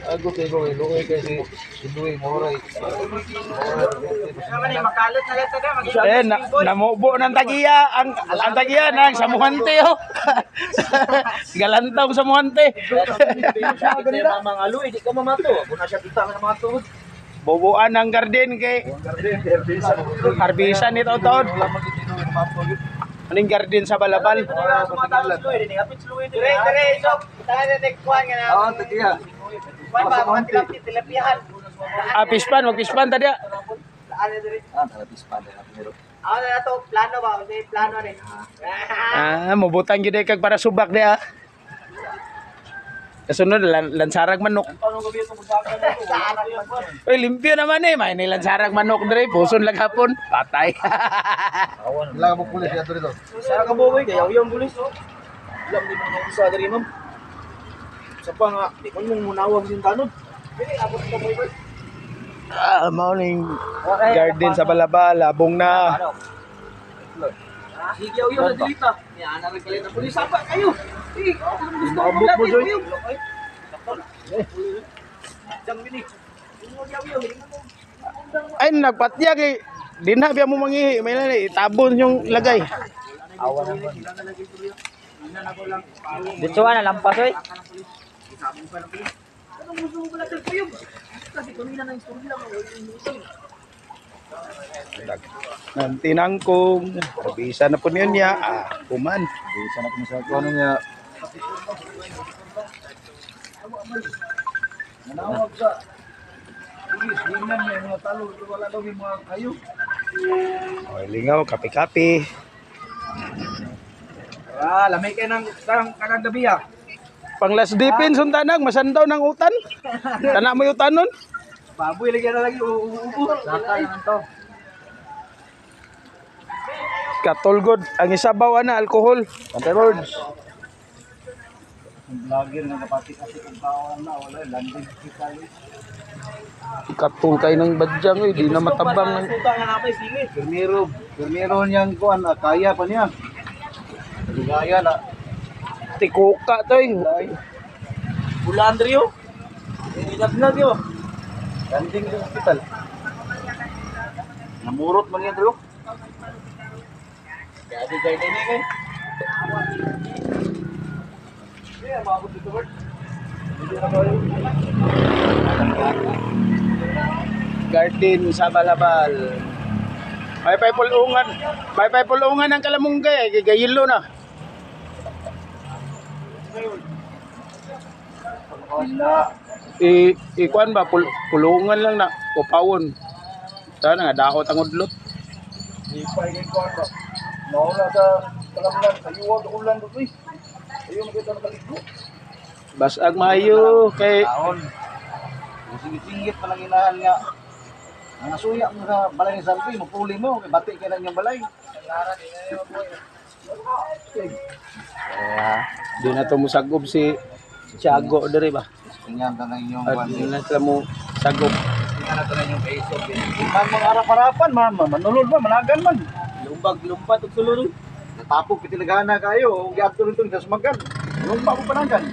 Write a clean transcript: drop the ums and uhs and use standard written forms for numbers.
Ako kay Luoy kasi si Luoy Moray. Makalat na letra na. Eh, namubo ng tagiya. Ang tagiya ng samuhante, oh. Galantong samuhante. Mamang alo, hindi ka mamato. Kung na siya kita ng mga tuhod. Boboan ng garden kay Harbisan ito taon. Aning garden sa Balabal. Pispan, magpispan tadi. Plano ba? Plano rin. Mabutang gid kag para subak dia. Kasunod lansarag manok. Oy, limpyo naman eh. May nilansarag manok dire, puson lang hapon. Patay. Wala mo pulis dito dito. Sarang ka boy, kaya yung pulis. Alam din mo sa diri ma'am. Sa pa nga, di ko mong munawag din tanod. Dili abot ko boy. Morning garden sa Balabal, labong na. Sige yung na dili ka. Yan na rin kalit. Pulis apa kayo? Abot mo joy. Ay nagpatyag eh. Di na biya mo mangihi, may na itabon yung lagay. Dito na lampas oy. Nanti nangkong, bisa na po niya. Kuman. Bisa na kung sa ano niya. Nanawag sa pulis, di man may mga talo, wala daw yung mga kayo. Okay, lingaw, kape-kape. Lamay kayo ng kakagabi ha. Pang last dipin, suntanag, masandaw ng utan. Tana mo yung utan nun? Baboy lagi na lagi uubo. Saka naman to. Katulgod, ang isabaw na, alkohol. Pantay birds. Ang vlogger nga kapati kasi kung kawan na, wala, landing kita yun. Katul kayo ng badyang, eh. Di na matabang. Pirmiro niyang kuan, kaya pa niya. Kaya na. Tikuka to eh. Bulandrio. Inaglag yo. Landing sa hospital. Namurot man yan, bro. Kaya di kayo din eh. Garden sa Balabal. May pulungan. May pulungan ng Kalamunggay, gayilo na. Ikuan ba pulungan lang na kupawon. Sana nga daot ang udlot. Ipay kay kuan ba. Naula sa kalamnan, ayuwag ulan do please. Ayaw makita na kaligdo. Basag maayo kay Taon. Singit-singit pa lang inahan nga. Ang suya mo sa balay ni Salvi, mapuli mo, may bati ka lang yung balay. di na to musagop si Tiago diri ba. Tingnan ka na yung At di na sila mo sagop. tingnan ka na yung peso. Man mga harap-harapan, manulol ba, managan man. Lumbag-lumbat og sulod. Natapog pitilagana kayo, giadto rito sa sumagan. Lumpa mo panagan.